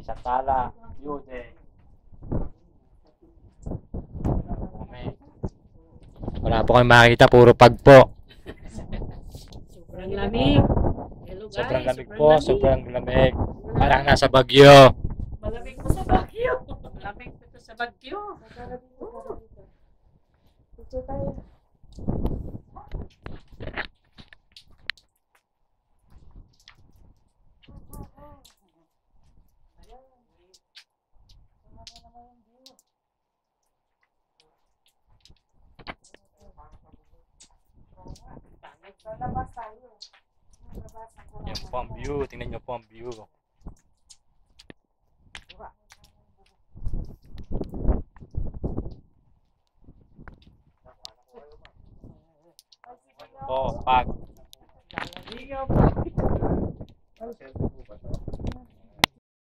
Sa Tala, Yude. Wala po kayong makikita, puro pagpo. Sobrang lamig. Hello guys, Sobrang lamig po, lamig. sobrang lamig. Parang nasa Bagyo. Malamig po sa Baguio. Malamig po sa Baguio. Dito tayo. Lalabas tayo. Lalabas ako. Yan po ang view, tingnan nyo po ang view. Po, pag.